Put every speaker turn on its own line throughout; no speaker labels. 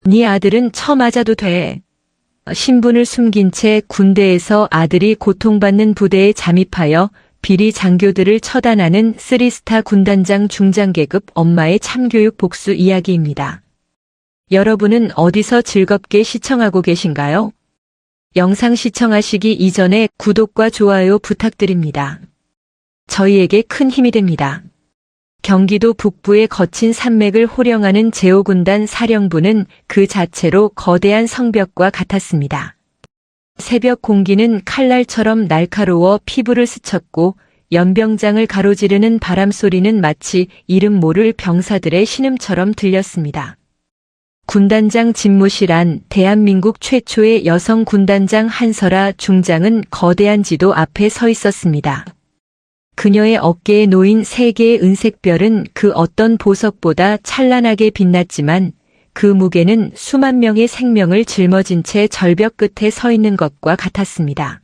네 아들은 쳐맞아도 돼. 신분을 숨긴 채 군대에서 아들이 고통받는 부대에 잠입하여 비리 장교들을 처단하는 3스타 군단장 중장계급 엄마의 참교육 복수 이야기입니다. 여러분은 어디서 즐겁게 시청하고 계신가요? 영상 시청하시기 이전에 구독과 좋아요 부탁드립니다. 저희에게 큰 힘이 됩니다. 경기도 북부의 거친 산맥을 호령하는 제오군단 사령부는 그 자체로 거대한 성벽과 같았습니다. 새벽 공기는 칼날처럼 날카로워 피부를 스쳤고 연병장을 가로지르는 바람소리는 마치 이름 모를 병사들의 신음처럼 들렸습니다. 군단장 집무실 대한민국 최초의 여성 군단장 한설아 중장은 거대한 지도 앞에 서 있었습니다. 그녀의 어깨에 놓인 3개의 은색별은 그 어떤 보석보다 찬란하게 빛났지만 그 무게는 수만 명의 생명을 짊어진 채 절벽 끝에 서 있는 것과 같았습니다.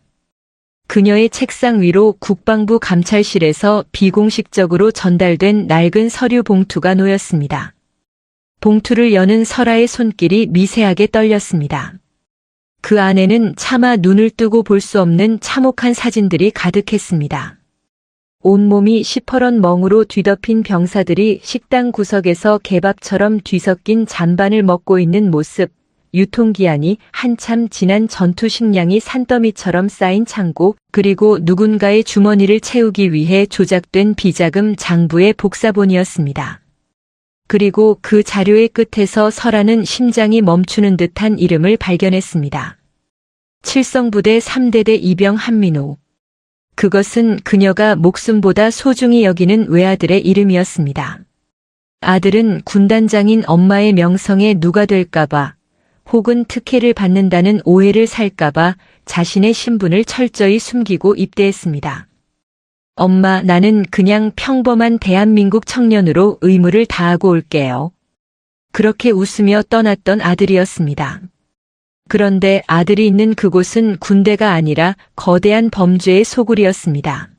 그녀의 책상 위로 국방부 감찰실에서 비공식적으로 전달된 낡은 서류 봉투가 놓였습니다. 봉투를 여는 설아의 손길이 미세하게 떨렸습니다. 그 안에는 차마 눈을 뜨고 볼 수 없는 참혹한 사진들이 가득했습니다. 온몸이 시퍼런 멍으로 뒤덮인 병사들이 식당 구석에서 개밥처럼 뒤섞인 잔반을 먹고 있는 모습, 유통기한이 한참 지난 전투 식량이 산더미처럼 쌓인 창고, 그리고 누군가의 주머니를 채우기 위해 조작된 비자금 장부의 복사본이었습니다. 그리고 그 자료의 끝에서 설아는 심장이 멈추는 듯한 이름을 발견했습니다. 칠성부대 3대대 이병 한민호. 그것은 그녀가 목숨보다 소중히 여기는 외아들의 이름이었습니다. 아들은 군단장인 엄마의 명성에 누가 될까봐, 혹은 특혜를 받는다는 오해를 살까봐 자신의 신분을 철저히 숨기고 입대했습니다. 엄마, 나는 그냥 평범한 대한민국 청년으로 의무를 다하고 올게요. 그렇게 웃으며 떠났던 아들이었습니다. 그런데 아들이 있는 그곳은 군대가 아니라 거대한 범죄의 소굴이었습니다.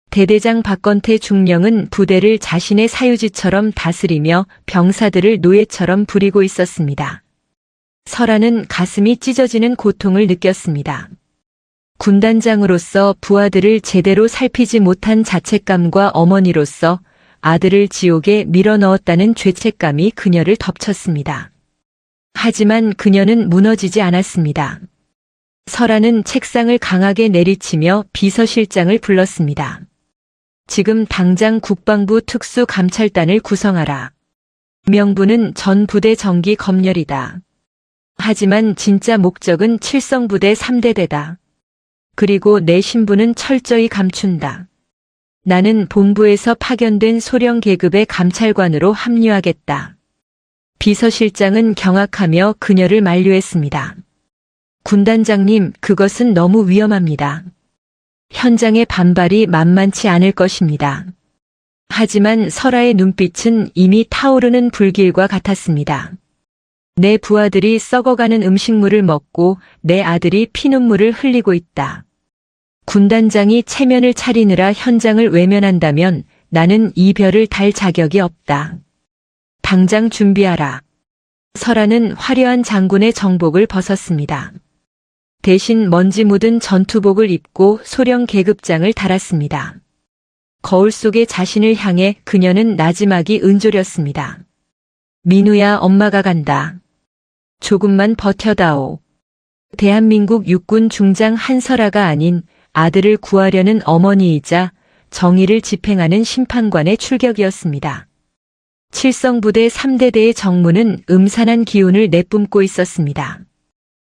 대대장 박건태 중령은 부대를 자신의 사유지처럼 다스리며 병사들을 노예처럼 부리고 있었습니다. 설아는 가슴이 찢어지는 고통을 느꼈습니다. 군단장으로서 부하들을 제대로 살피지 못한 자책감과 어머니로서 아들을 지옥에 밀어넣었다는 죄책감이 그녀를 덮쳤습니다. 하지만 그녀는 무너지지 않았습니다. 설아는 책상을 강하게 내리치며 비서실장을 불렀습니다. 지금 당장 국방부 특수감찰단을 구성하라. 명분은 전 부대 정기 검열이다. 하지만 진짜 목적은 칠성부대 3대대다. 그리고 내 신분은 철저히 감춘다. 나는 본부에서 파견된 소령 계급의 감찰관으로 합류하겠다. 비서실장은 경악하며 그녀를 만류했습니다. 군단장님, 그것은 너무 위험합니다. 현장의 반발이 만만치 않을 것입니다. 하지만 설아의 눈빛은 이미 타오르는 불길과 같았습니다. 내 부하들이 썩어가는 음식물을 먹고 내 아들이 피눈물을 흘리고 있다. 군단장이 체면을 차리느라 현장을 외면한다면 나는 이 별을 달 자격이 없다. 당장 준비하라. 설아는 화려한 장군의 정복을 벗었습니다. 대신 먼지 묻은 전투복을 입고 소령 계급장을 달았습니다. 거울 속의 자신을 향해 그녀는 나지막이 은조렸습니다. 민우야, 엄마가 간다. 조금만 버텨다오. 대한민국 육군 중장 한설아가 아닌 아들을 구하려는 어머니이자 정의를 집행하는 심판관의 출격이었습니다. 칠성부대 3대대의 정문은 음산한 기운을 내뿜고 있었습니다.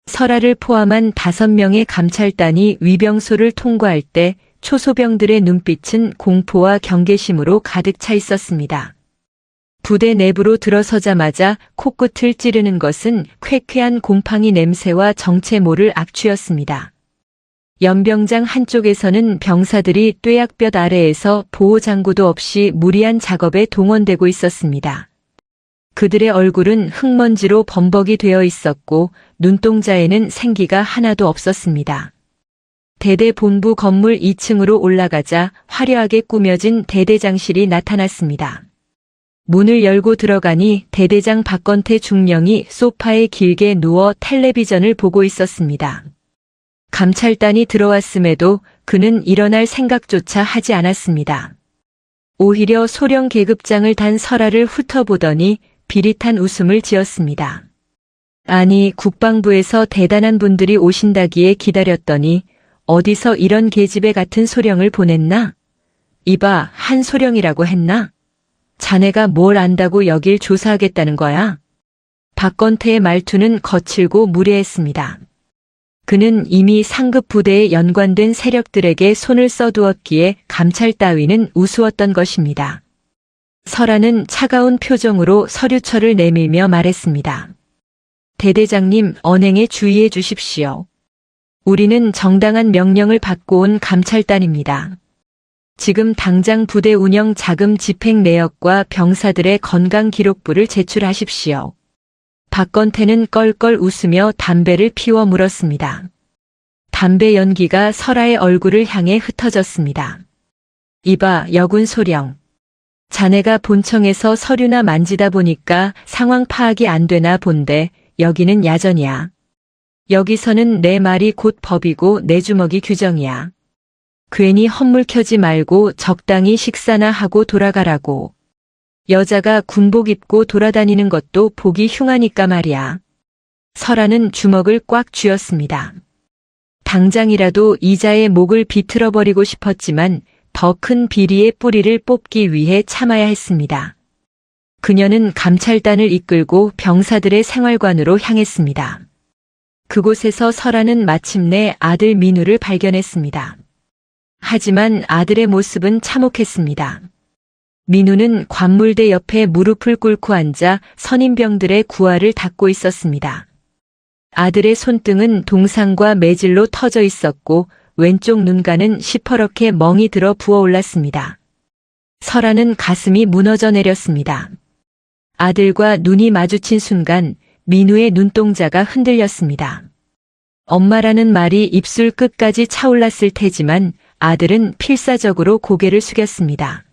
설아를 포함한 5명의 감찰단이 위병소를 통과할 때 초소병들의 눈빛은 공포와 경계심으로 가득 차 있었습니다. 부대 내부로 들어서자마자 코끝을 찌르는 것은 쾌쾌한 곰팡이 냄새와 정체 모를 악취였습니다. 연병장 한쪽에서는 병사들이 뙤약볕 아래에서 보호장구도 없이 무리한 작업에 동원되고 있었습니다. 그들의 얼굴은 흙먼지로 범벅이 되어 있었고 눈동자에는 생기가 하나도 없었습니다. 대대 본부 건물 2층으로 올라가자 화려하게 꾸며진 대대장실이 나타났습니다. 문을 열고 들어가니 대대장 박건태 중령이 소파에 길게 누워 텔레비전을 보고 있었습니다. 감찰단이 들어왔음에도 그는 일어날 생각조차 하지 않았습니다. 오히려 소령 계급장을 단 설아를 훑어보더니 비릿한 웃음을 지었습니다. 아니, 국방부에서 대단한 분들이 오신다기에 기다렸더니 어디서 이런 계집애 같은 소령을 보냈나? 이봐, 한 소령이라고 했나? 자네가 뭘 안다고 여길 조사하겠다는 거야? 박건태의 말투는 거칠고 무례했습니다. 그는 이미 상급 부대에 연관된 세력들에게 손을 써두었기에 감찰 따위는 우스웠던 것입니다. 설아는 차가운 표정으로 서류철을 내밀며 말했습니다. 대대장님, 언행에 주의해 주십시오. 우리는 정당한 명령을 받고 온 감찰단입니다. 지금 당장 부대 운영 자금 집행 내역과 병사들의 건강 기록부를 제출하십시오. 박건태는 껄껄 웃으며 담배를 피워 물었습니다. 담배 연기가 설아의 얼굴을 향해 흩어졌습니다. 이봐, 여군 소령. 자네가 본청에서 서류나 만지다 보니까 상황 파악이 안 되나 본데 여기는 야전이야. 여기서는 내 말이 곧 법이고 내 주먹이 규정이야. 괜히 헛물 켜지 말고 적당히 식사나 하고 돌아가라고. 여자가 군복 입고 돌아다니는 것도 보기 흉하니까 말이야. 설아는 주먹을 꽉 쥐었습니다. 당장이라도 이자의 목을 비틀어버리고 싶었지만 더 큰 비리의 뿌리를 뽑기 위해 참아야 했습니다. 그녀는 감찰단을 이끌고 병사들의 생활관으로 향했습니다. 그곳에서 설아는 마침내 아들 민우를 발견했습니다. 하지만 아들의 모습은 참혹했습니다. 민우는 관물대 옆에 무릎을 꿇고 앉아 선임병들의 구화를 닦고 있었습니다. 아들의 손등은 동상과 매질로 터져 있었고 왼쪽 눈가는 시퍼렇게 멍이 들어 부어올랐습니다. 설아는 가슴이 무너져 내렸습니다. 아들과 눈이 마주친 순간 민우의 눈동자가 흔들렸습니다. 엄마라는 말이 입술 끝까지 차올랐을 테지만 아들은 필사적으로 고개를 숙였습니다.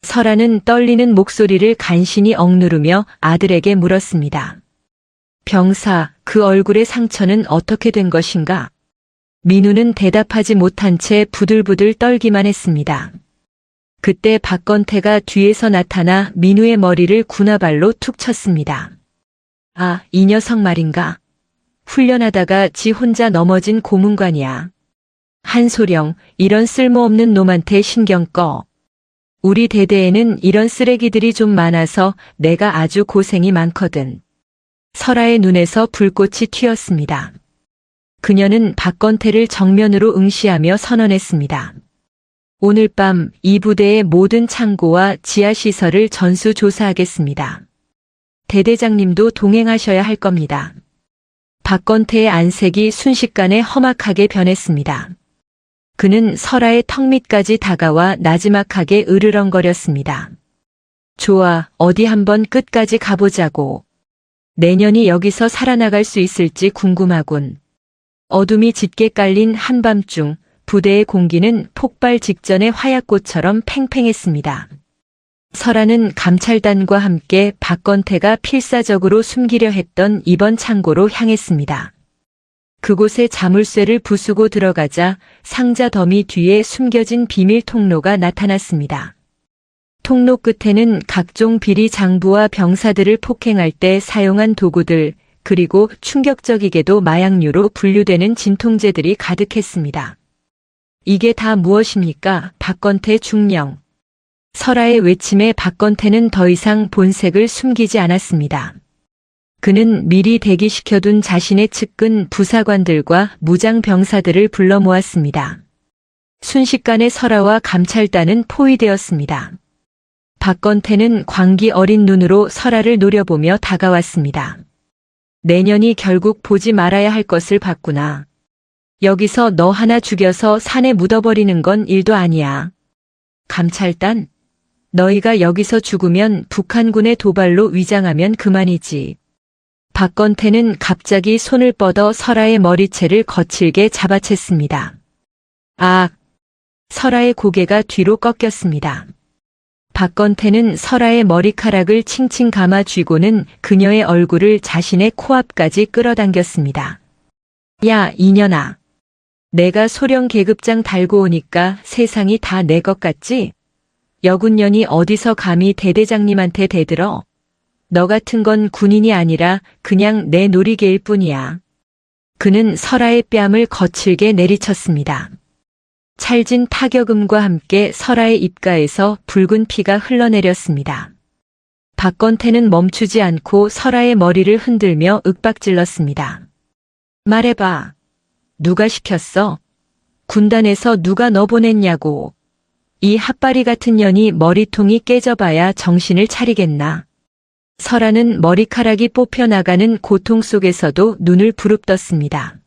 설아는 떨리는 목소리를 간신히 억누르며 아들에게 물었습니다. 병사, 그 얼굴의 상처는 어떻게 된 것인가? 민우는 대답하지 못한 채 부들부들 떨기만 했습니다. 그때 박건태가 뒤에서 나타나 민우의 머리를 군화발로 툭 쳤습니다. 아, 이 녀석 말인가? 훈련하다가 지 혼자 넘어진 고문관이야. 한소령, 이런 쓸모없는 놈한테 신경 꺼. 우리 대대에는 이런 쓰레기들이 좀 많아서 내가 아주 고생이 많거든. 설아의 눈에서 불꽃이 튀었습니다. 그녀는 박건태를 정면으로 응시하며 선언했습니다. 오늘 밤 이 부대의 모든 창고와 지하시설을 전수조사하겠습니다. 대대장님도 동행하셔야 할 겁니다. 박건태의 안색이 순식간에 험악하게 변했습니다. 그는 설아의 턱 밑까지 다가와 나지막하게 으르렁거렸습니다. 좋아, 어디 한번 끝까지 가보자고. 내년이 여기서 살아나갈 수 있을지 궁금하군. 어둠이 짙게 깔린 한밤중 부대의 공기는 폭발 직전의 화약꽃처럼 팽팽했습니다. 설아는 감찰단과 함께 박건태가 필사적으로 숨기려 했던 이번 창고로 향했습니다. 그곳에 자물쇠를 부수고 들어가자 상자 더미 뒤에 숨겨진 비밀 통로가 나타났습니다. 통로 끝에는 각종 비리 장부와 병사들을 폭행할 때 사용한 도구들, 그리고 충격적이게도 마약류로 분류되는 진통제들이 가득했습니다. 이게 다 무엇입니까, 박건태 중령? 설아의 외침에 박건태는 더 이상 본색을 숨기지 않았습니다. 그는 미리 대기시켜둔 자신의 측근 부사관들과 무장 병사들을 불러 모았습니다. 순식간에 설아와 감찰단은 포위되었습니다. 박건태는 광기 어린 눈으로 설아를 노려보며 다가왔습니다. 내년이 결국 보지 말아야 할 것을 봤구나. 여기서 너 하나 죽여서 산에 묻어버리는 건 일도 아니야. 감찰단? 너희가 여기서 죽으면 북한군의 도발로 위장하면 그만이지. 박건태는 갑자기 손을 뻗어 설아의 머리채를 거칠게 잡아챘습니다. 아! 설아의 고개가 뒤로 꺾였습니다. 박건태는 설아의 머리카락을 칭칭 감아 쥐고는 그녀의 얼굴을 자신의 코앞까지 끌어당겼습니다. 야, 이년아. 내가 소령 계급장 달고 오니까 세상이 다 내 것 같지? 여군년이 어디서 감히 대대장님한테 대들어? 너 같은 건 군인이 아니라 그냥 내 놀이개일 뿐이야. 그는 설아의 뺨을 거칠게 내리쳤습니다. 찰진 타격음과 함께 설아의 입가에서 붉은 피가 흘러내렸습니다. 박건태는 멈추지 않고 설아의 머리를 흔들며 윽박질렀습니다. 말해봐. 누가 시켰어? 군단에서 누가 너 보냈냐고. 이 핫바리 같은 년이 머리통이 깨져봐야 정신을 차리겠나. 설아는 머리카락이 뽑혀나가는 고통 속에서도 눈을 부릅떴습니다.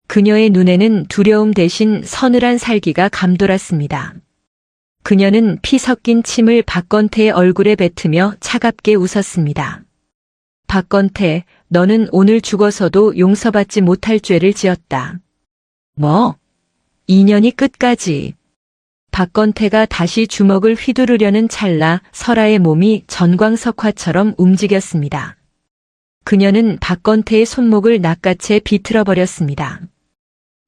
그녀의 눈에는 두려움 대신 서늘한 살기가 감돌았습니다. 그녀는 피 섞인 침을 박건태의 얼굴에 뱉으며 차갑게 웃었습니다. 박건태, 너는 오늘 죽어서도 용서받지 못할 죄를 지었다. 뭐? 2년이 끝까지. 박건태가 다시 주먹을 휘두르려는 찰나 설아의 몸이 전광석화처럼 움직였습니다. 그녀는 박건태의 손목을 낚아채 비틀어 버렸습니다.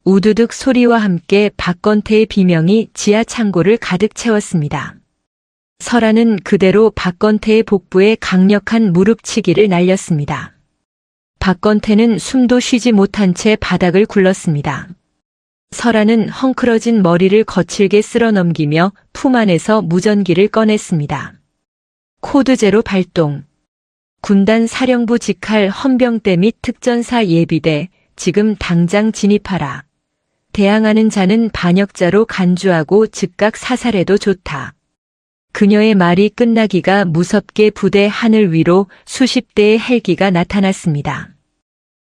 우두둑 소리와 함께 박건태의 비명이 지하 창고를 가득 채웠습니다. 설아는 그대로 박건태의 복부에 강력한 무릎치기를 날렸습니다. 박건태는 숨도 쉬지 못한 채 바닥을 굴렀습니다. 설아는 헝클어진 머리를 거칠게 쓸어넘기며 품 안에서 무전기를 꺼냈습니다. 코드 제로 발동. 군단 사령부 직할 헌병대 및 특전사 예비대, 지금 당장 진입하라. 대항하는 자는 반역자로 간주하고 즉각 사살해도 좋다. 그녀의 말이 끝나기가 무섭게 부대 하늘 위로 수십 대의 헬기가 나타났습니다.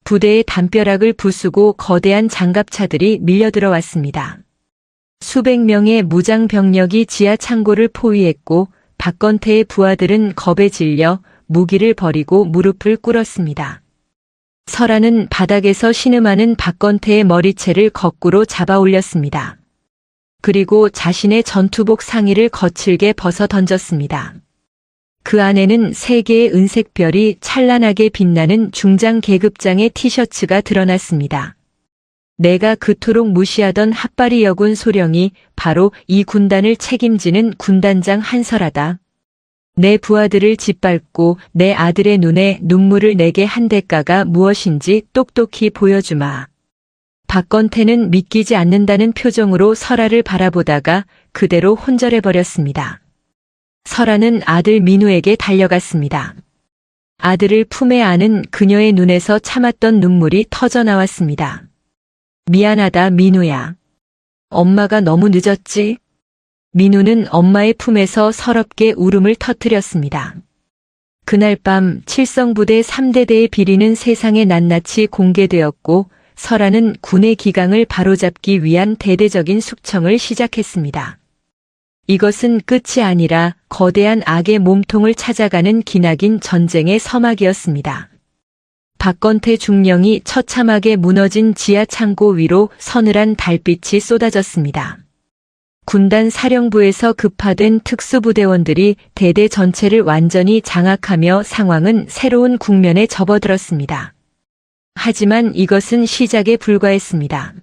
부대의 담벼락을 부수고 거대한 장갑차들이 밀려들어왔습니다. 수백 명의 무장 병력이 지하 창고를 포위했고 박건태의 부하들은 겁에 질려 무기를 버리고 무릎을 꿇었습니다. 설아는 바닥에서 신음하는 박건태의 머리채를 거꾸로 잡아 올렸습니다. 그리고 자신의 전투복 상의를 거칠게 벗어 던졌습니다. 그 안에는 3개의 은색 별이 찬란하게 빛나는 중장 계급장의 티셔츠가 드러났습니다. 내가 그토록 무시하던 핫바리 여군 소령이 바로 이 군단을 책임지는 군단장 한설아다. 내 부하들을 짓밟고 내 아들의 눈에 눈물을 내게 한 대가가 무엇인지 똑똑히 보여주마. 박건태는 믿기지 않는다는 표정으로 설아를 바라보다가 그대로 혼절해버렸습니다. 설아는 아들 민우에게 달려갔습니다. 아들을 품에 안은 그녀의 눈에서 참았던 눈물이 터져나왔습니다. 미안하다 민우야. 엄마가 너무 늦었지? 민우는 엄마의 품에서 서럽게 울음을 터뜨렸습니다. 그날 밤 칠성부대 3대대의 비리는 세상에 낱낱이 공개되었고 설아는 군의 기강을 바로잡기 위한 대대적인 숙청을 시작했습니다. 이것은 끝이 아니라 거대한 악의 몸통을 찾아가는 기나긴 전쟁의 서막이었습니다. 박건태 중령이 처참하게 무너진 지하 창고 위로 서늘한 달빛이 쏟아졌습니다. 군단 사령부에서 급파된 특수부대원들이 대대 전체를 완전히 장악하며 상황은 새로운 국면에 접어들었습니다. 하지만 이것은 시작에 불과했습니다.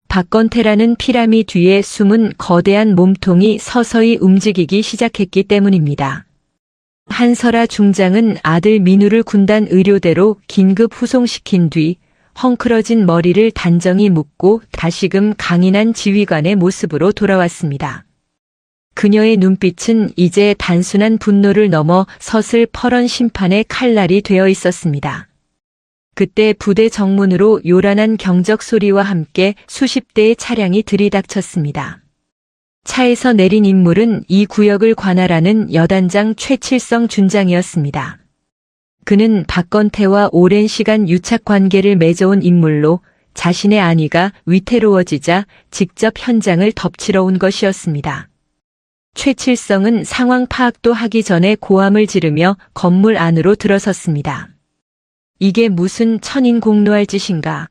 박건태라는 피라미 뒤에 숨은 거대한 몸통이 서서히 움직이기 시작했기 때문입니다. 한설아 중장은 아들 민우를 군단 의료대로 긴급 후송시킨 뒤 헝클어진 머리를 단정히 묶고 다시금 강인한 지휘관의 모습으로 돌아왔습니다. 그녀의 눈빛은 이제 단순한 분노를 넘어 서슬퍼런 심판의 칼날이 되어 있었습니다. 그때 부대 정문으로 요란한 경적 소리와 함께 수십 대의 차량이 들이닥쳤습니다. 차에서 내린 인물은 이 구역을 관할하는 여단장 최칠성 준장이었습니다. 그는 박건태와 오랜 시간 유착 관계를 맺어온 인물로 자신의 아내가 위태로워지자 직접 현장을 덮치러 온 것이었습니다. 최칠성은 상황 파악도 하기 전에 고함을 지르며 건물 안으로 들어섰습니다. 이게 무슨 천인공노할 짓인가?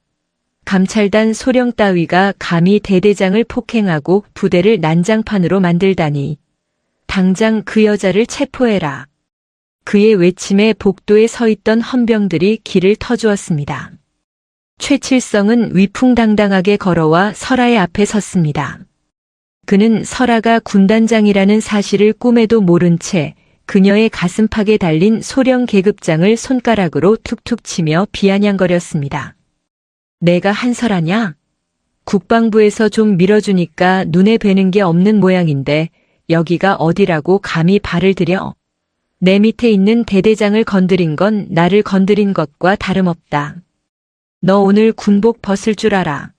감찰단 소령 따위가 감히 대대장을 폭행하고 부대를 난장판으로 만들다니. 당장 그 여자를 체포해라. 그의 외침에 복도에 서 있던 헌병들이 길을 터주었습니다. 최칠성은 위풍당당하게 걸어와 설아의 앞에 섰습니다. 그는 설아가 군단장이라는 사실을 꿈에도 모른 채 그녀의 가슴팍에 달린 소령 계급장을 손가락으로 툭툭 치며 비아냥거렸습니다. 내가 한설아냐? 국방부에서 좀 밀어주니까 눈에 뵈는 게 없는 모양인데 여기가 어디라고 감히 발을 들여? 내 밑에 있는 대대장을 건드린 건 나를 건드린 것과 다름없다. 너 오늘 군복 벗을 줄 알아.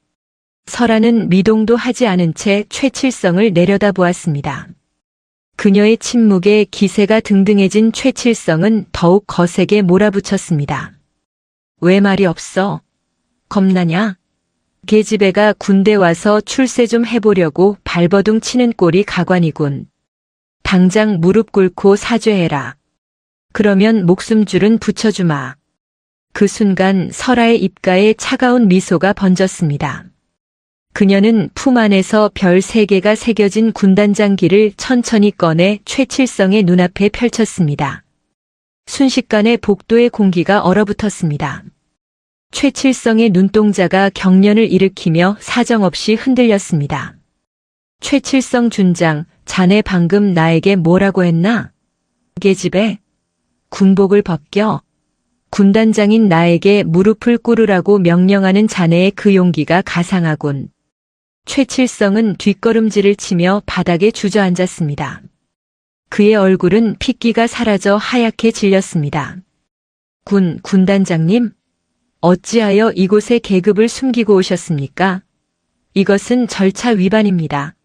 설아는 미동도 하지 않은 채 최칠성을 내려다보았습니다. 그녀의 침묵에 기세가 등등해진 최칠성은 더욱 거세게 몰아붙였습니다. 왜 말이 없어? 겁나냐? 계집애가 군대 와서 출세 좀 해보려고 발버둥 치는 꼴이 가관이군. 당장 무릎 꿇고 사죄해라. 그러면 목숨줄은 붙여주마. 그 순간 설아의 입가에 차가운 미소가 번졌습니다. 그녀는 품 안에서 별 3개가 새겨진 군단장기를 천천히 꺼내 최칠성의 눈앞에 펼쳤습니다. 순식간에 복도의 공기가 얼어붙었습니다. 최칠성의 눈동자가 경련을 일으키며 사정없이 흔들렸습니다. 최칠성 준장, 자네 방금 나에게 뭐라고 했나? 계집애, 군복을 벗겨. 군단장인 나에게 무릎을 꿇으라고 명령하는 자네의 그 용기가 가상하군. 최칠성은 뒷걸음질을 치며 바닥에 주저앉았습니다. 그의 얼굴은 핏기가 사라져 하얗게 질렸습니다. 군단장님? 어찌하여 이곳에 계급을 숨기고 오셨습니까? 이것은 절차 위반입니다.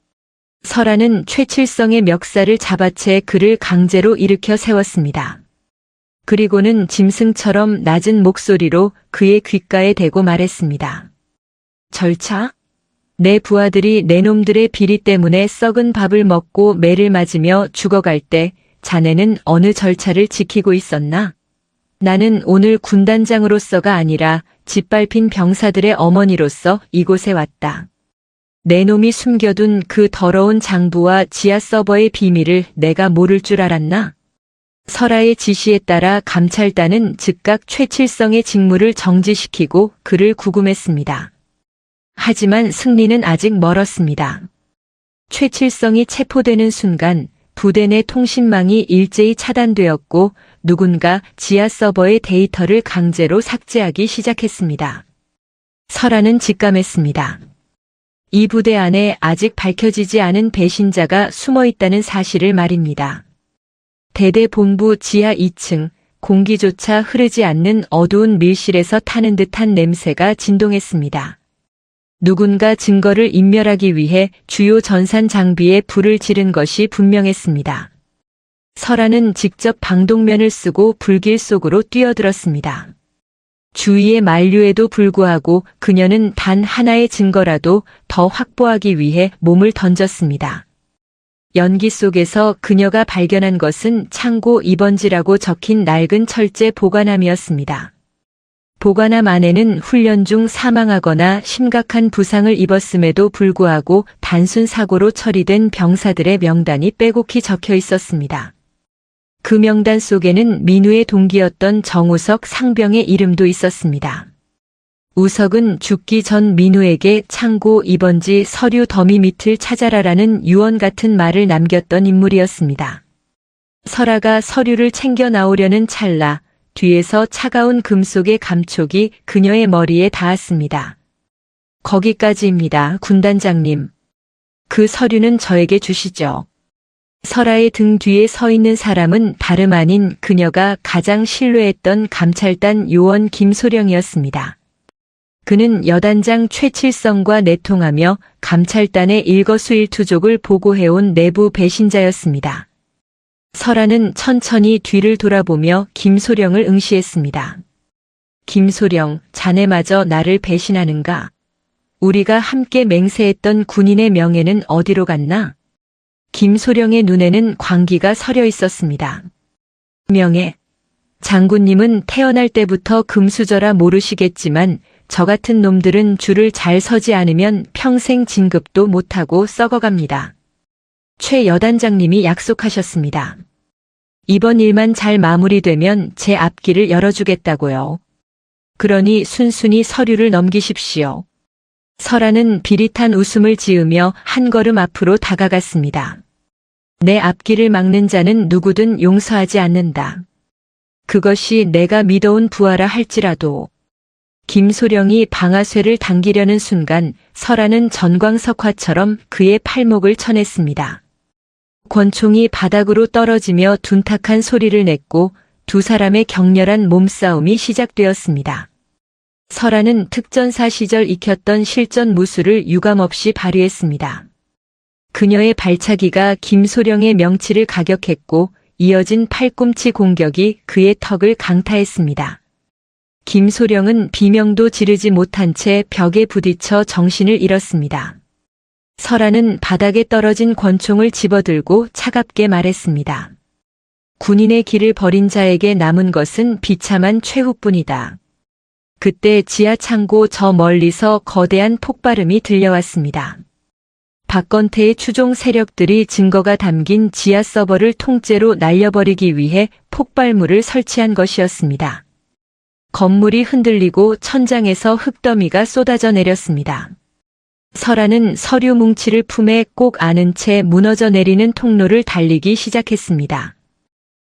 설아는 최칠성의 멱살을 잡아채 그를 강제로 일으켜 세웠습니다. 그리고는 짐승처럼 낮은 목소리로 그의 귓가에 대고 말했습니다. 절차? 내 부하들이 내 놈들의 비리 때문에 썩은 밥을 먹고 매를 맞으며 죽어갈 때 자네는 어느 절차를 지키고 있었나? 나는 오늘 군단장으로서가 아니라 짓밟힌 병사들의 어머니로서 이곳에 왔다. 내 놈이 숨겨둔 그 더러운 장부와 지하 서버의 비밀을 내가 모를 줄 알았나? 설아의 지시에 따라 감찰단은 즉각 최칠성의 직무를 정지시키고 그를 구금했습니다. 하지만 승리는 아직 멀었습니다. 최칠성이 체포되는 순간 부대 내 통신망이 일제히 차단되었고 누군가 지하 서버의 데이터를 강제로 삭제하기 시작했습니다. 설아는 직감했습니다. 이 부대 안에 아직 밝혀지지 않은 배신자가 숨어 있다는 사실을 말입니다. 대대 본부 지하 2층, 공기조차 흐르지 않는 어두운 밀실에서 타는 듯한 냄새가 진동했습니다. 누군가 증거를 인멸하기 위해 주요 전산 장비에 불을 지른 것이 분명했습니다. 설아는 직접 방독면을 쓰고 불길 속으로 뛰어들었습니다. 주위의 만류에도 불구하고 그녀는 단 하나의 증거라도 더 확보하기 위해 몸을 던졌습니다. 연기 속에서 그녀가 발견한 것은 창고 2번지라고 적힌 낡은 철제 보관함이었습니다. 보관함 안에는 훈련 중 사망하거나 심각한 부상을 입었음에도 불구하고 단순 사고로 처리된 병사들의 명단이 빼곡히 적혀 있었습니다. 그 명단 속에는 민우의 동기였던 정우석 상병의 이름도 있었습니다. 우석은 죽기 전 민우에게 창고 2번지 서류 더미 밑을 찾아라라는 유언 같은 말을 남겼던 인물이었습니다. 설아가 서류를 챙겨 나오려는 찰나 뒤에서 차가운 금속의 감촉이 그녀의 머리에 닿았습니다. 거기까지입니다, 군단장님. 그 서류는 저에게 주시죠. 설아의 등 뒤에 서 있는 사람은 다름 아닌 그녀가 가장 신뢰했던 감찰단 요원 김소령이었습니다. 그는 여단장 최칠성과 내통하며 감찰단의 일거수일투족을 보고해온 내부 배신자였습니다. 설아는 천천히 뒤를 돌아보며 김소령을 응시했습니다. 김소령, 자네마저 나를 배신하는가? 우리가 함께 맹세했던 군인의 명예는 어디로 갔나? 김소령의 눈에는 광기가 서려 있었습니다. 명예. 장군님은 태어날 때부터 금수저라 모르시겠지만 저 같은 놈들은 줄을 잘 서지 않으면 평생 진급도 못하고 썩어갑니다. 최 여단장님이 약속하셨습니다. 이번 일만 잘 마무리되면 제 앞길을 열어주겠다고요. 그러니 순순히 서류를 넘기십시오. 설아는 비릿한 웃음을 지으며 한 걸음 앞으로 다가갔습니다. 내 앞길을 막는 자는 누구든 용서하지 않는다. 그것이 내가 믿어온 부하라 할지라도. 김소령이 방아쇠를 당기려는 순간 설아는 전광석화처럼 그의 팔목을 쳐냈습니다. 권총이 바닥으로 떨어지며 둔탁한 소리를 냈고 두 사람의 격렬한 몸싸움이 시작되었습니다. 설아는 특전사 시절 익혔던 실전 무술을 유감없이 발휘했습니다. 그녀의 발차기가 김소령의 명치를 가격했고 이어진 팔꿈치 공격이 그의 턱을 강타했습니다. 김소령은 비명도 지르지 못한 채 벽에 부딪혀 정신을 잃었습니다. 설아는 바닥에 떨어진 권총을 집어들고 차갑게 말했습니다. 군인의 길을 버린 자에게 남은 것은 비참한 최후뿐이다. 그때 지하 창고 저 멀리서 거대한 폭발음이 들려왔습니다. 박건태의 추종 세력들이 증거가 담긴 지하 서버를 통째로 날려버리기 위해 폭발물을 설치한 것이었습니다. 건물이 흔들리고 천장에서 흙더미가 쏟아져 내렸습니다. 설아는 서류 뭉치를 품에 꼭 안은 채 무너져 내리는 통로를 달리기 시작했습니다.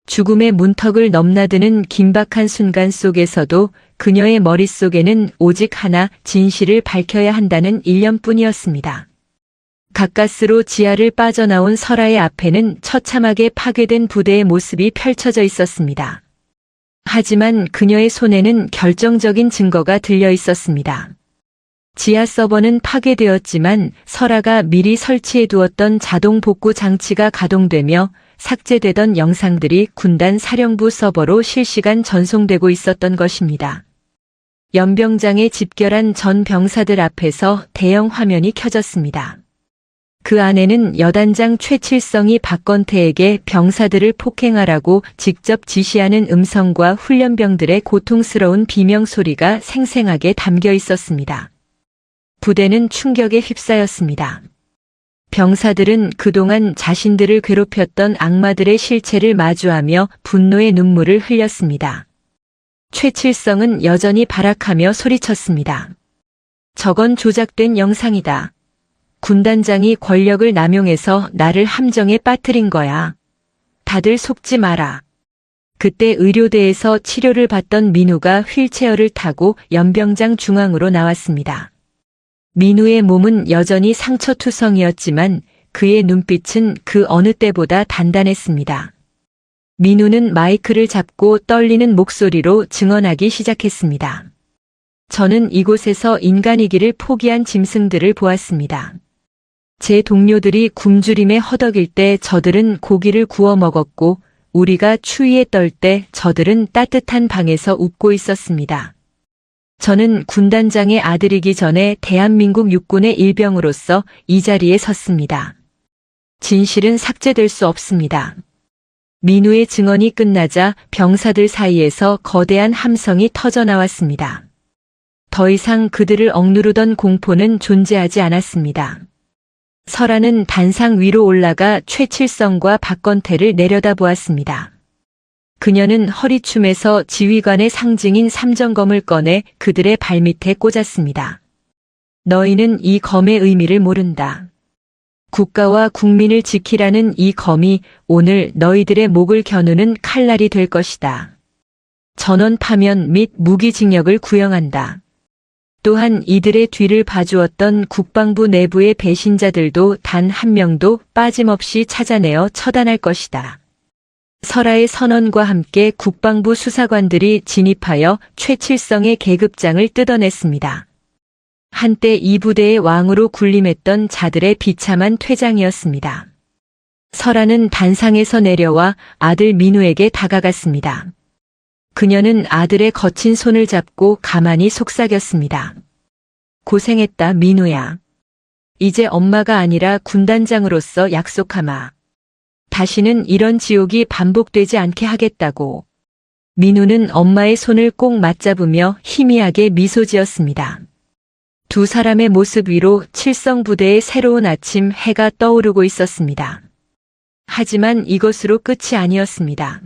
죽음의 문턱을 넘나드는 긴박한 순간 속에서도 그녀의 머릿속에는 오직 하나, 진실을 밝혀야 한다는 일념뿐이었습니다. 가까스로 지하를 빠져나온 설아의 앞에는 처참하게 파괴된 부대의 모습이 펼쳐져 있었습니다. 하지만 그녀의 손에는 결정적인 증거가 들려 있었습니다. 지하 서버는 파괴되었지만 설아가 미리 설치해 두었던 자동 복구 장치가 가동되며 삭제되던 영상들이 군단 사령부 서버로 실시간 전송되고 있었던 것입니다. 연병장에 집결한 전 병사들 앞에서 대형 화면이 켜졌습니다. 그 안에는 여단장 최칠성이 박건태에게 병사들을 폭행하라고 직접 지시하는 음성과 훈련병들의 고통스러운 비명 소리가 생생하게 담겨 있었습니다. 부대는 충격에 휩싸였습니다. 병사들은 그동안 자신들을 괴롭혔던 악마들의 실체를 마주하며 분노의 눈물을 흘렸습니다. 최칠성은 여전히 발악하며 소리쳤습니다. 저건 조작된 영상이다. 군단장이 권력을 남용해서 나를 함정에 빠뜨린 거야. 다들 속지 마라. 그때 의료대에서 치료를 받던 민우가 휠체어를 타고 연병장 중앙으로 나왔습니다. 민우의 몸은 여전히 상처투성이었지만 그의 눈빛은 그 어느 때보다 단단했습니다. 민우는 마이크를 잡고 떨리는 목소리로 증언하기 시작했습니다. 저는 이곳에서 인간이기를 포기한 짐승들을 보았습니다. 제 동료들이 굶주림에 허덕일 때 저들은 고기를 구워 먹었고 우리가 추위에 떨 때 저들은 따뜻한 방에서 웃고 있었습니다. 저는 군단장의 아들이기 전에 대한민국 육군의 일병으로서 이 자리에 섰습니다. 진실은 삭제될 수 없습니다. 민우의 증언이 끝나자 병사들 사이에서 거대한 함성이 터져 나왔습니다. 더 이상 그들을 억누르던 공포는 존재하지 않았습니다. 설아는 단상 위로 올라가 최칠성과 박건태를 내려다보았습니다. 그녀는 허리춤에서 지휘관의 상징인 삼정검을 꺼내 그들의 발밑에 꽂았습니다. 너희는 이 검의 의미를 모른다. 국가와 국민을 지키라는 이 검이 오늘 너희들의 목을 겨누는 칼날이 될 것이다. 전원 파면 및 무기징역을 구형한다. 또한 이들의 뒤를 봐주었던 국방부 내부의 배신자들도 단 한 명도 빠짐없이 찾아내어 처단할 것이다. 설아의 선언과 함께 국방부 수사관들이 진입하여 최칠성의 계급장을 뜯어냈습니다. 한때 이 부대의 왕으로 군림했던 자들의 비참한 퇴장이었습니다. 설아는 단상에서 내려와 아들 민우에게 다가갔습니다. 그녀는 아들의 거친 손을 잡고 가만히 속삭였습니다. 고생했다, 민우야. 이제 엄마가 아니라 군단장으로서 약속하마. 다시는 이런 지옥이 반복되지 않게 하겠다고. 민우는 엄마의 손을 꼭 맞잡으며 희미하게 미소 지었습니다. 두 사람의 모습 위로 칠성부대의 새로운 아침 해가 떠오르고 있었습니다. 하지만 이것으로 끝이 아니었습니다.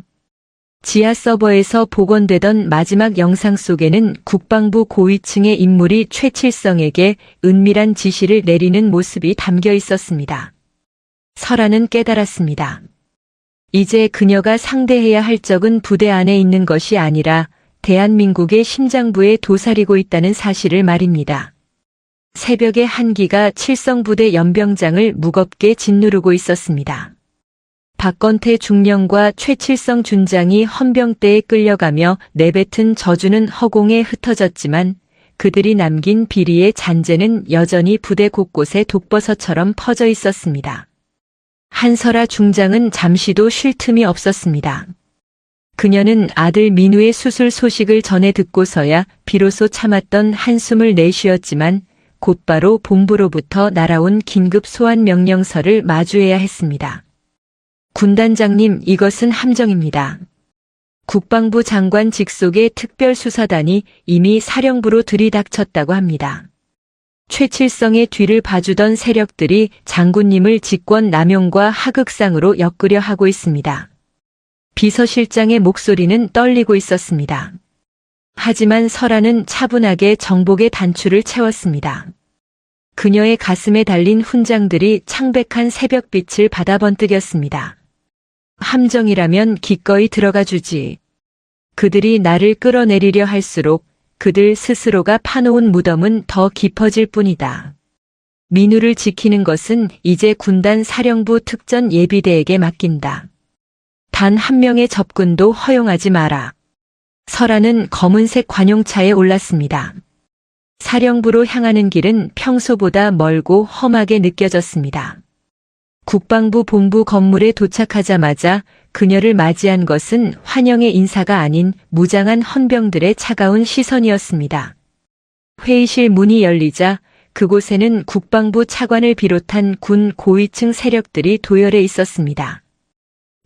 지하 서버에서 복원되던 마지막 영상 속에는 국방부 고위층의 인물이 최칠성에게 은밀한 지시를 내리는 모습이 담겨 있었습니다. 설아는 깨달았습니다. 이제 그녀가 상대해야 할 적은 부대 안에 있는 것이 아니라 대한민국의 심장부에 도사리고 있다는 사실을 말입니다. 새벽의 한기가 칠성부대 연병장을 무겁게 짓누르고 있었습니다. 박건태 중령과 최칠성 준장이 헌병대에 끌려가며 내뱉은 저주는 허공에 흩어졌지만 그들이 남긴 비리의 잔재는 여전히 부대 곳곳에 독버섯처럼 퍼져 있었습니다. 한설아 중장은 잠시도 쉴 틈이 없었습니다. 그녀는 아들 민우의 수술 소식을 전해 듣고서야 비로소 참았던 한숨을 내쉬었지만 곧바로 본부로부터 날아온 긴급 소환 명령서를 마주해야 했습니다. 군단장님, 이것은 함정입니다. 국방부 장관 직속의 특별수사단이 이미 사령부로 들이닥쳤다고 합니다. 최칠성의 뒤를 봐주던 세력들이 장군님을 직권 남용과 하극상으로 엮으려 하고 있습니다. 비서실장의 목소리는 떨리고 있었습니다. 하지만 설아는 차분하게 정복의 단추를 채웠습니다. 그녀의 가슴에 달린 훈장들이 창백한 새벽빛을 받아 번뜩였습니다. 함정이라면 기꺼이 들어가 주지. 그들이 나를 끌어내리려 할수록 그들 스스로가 파놓은 무덤은 더 깊어질 뿐이다. 민우를 지키는 것은 이제 군단 사령부 특전 예비대에게 맡긴다. 단 한 명의 접근도 허용하지 마라. 설아는 검은색 관용차에 올랐습니다. 사령부로 향하는 길은 평소보다 멀고 험하게 느껴졌습니다. 국방부 본부 건물에 도착하자마자 그녀를 맞이한 것은 환영의 인사가 아닌 무장한 헌병들의 차가운 시선이었습니다. 회의실 문이 열리자 그곳에는 국방부 차관을 비롯한 군 고위층 세력들이 도열해 있었습니다.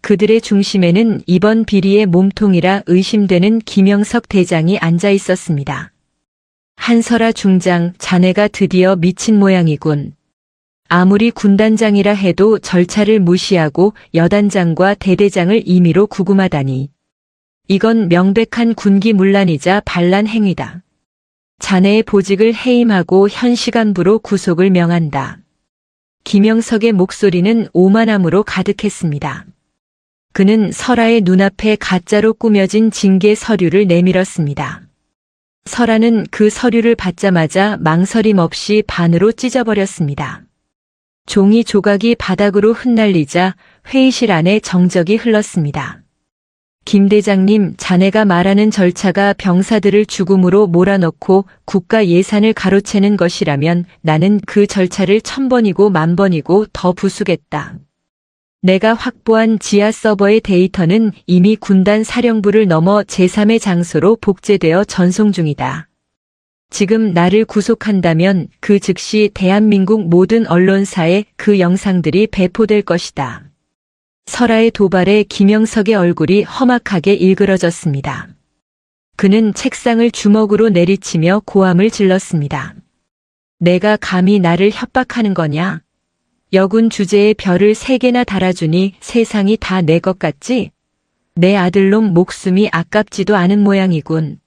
그들의 중심에는 이번 비리의 몸통이라 의심되는 김영석 대장이 앉아 있었습니다. 한설아 중장, 자네가 드디어 미친 모양이군. 아무리 군단장이라 해도 절차를 무시하고 여단장과 대대장을 임의로 구금하다니. 이건 명백한 군기문란이자 반란 행위다. 자네의 보직을 해임하고 현 시간부로 구속을 명한다. 김영석의 목소리는 오만함으로 가득했습니다. 그는 설아의 눈앞에 가짜로 꾸며진 징계 서류를 내밀었습니다. 설아는 그 서류를 받자마자 망설임 없이 반으로 찢어버렸습니다. 종이 조각이 바닥으로 흩날리자 회의실 안에 정적이 흘렀습니다. 김 대장님, 자네가 말하는 절차가 병사들을 죽음으로 몰아넣고 국가 예산을 가로채는 것이라면 나는 그 절차를 1000번이고 10,000번이고 더 부수겠다. 내가 확보한 지하 서버의 데이터는 이미 군단 사령부를 넘어 제3의 장소로 복제되어 전송 중이다. 지금 나를 구속한다면 그 즉시 대한민국 모든 언론사에 그 영상들이 배포될 것이다. 설아의 도발에 김영석의 얼굴이 험악하게 일그러졌습니다. 그는 책상을 주먹으로 내리치며 고함을 질렀습니다. 내가 감히 나를 협박하는 거냐? 여군 주제에 별을 3개나 달아주니 세상이 다 내 것 같지? 내 아들놈 목숨이 아깝지도 않은 모양이군.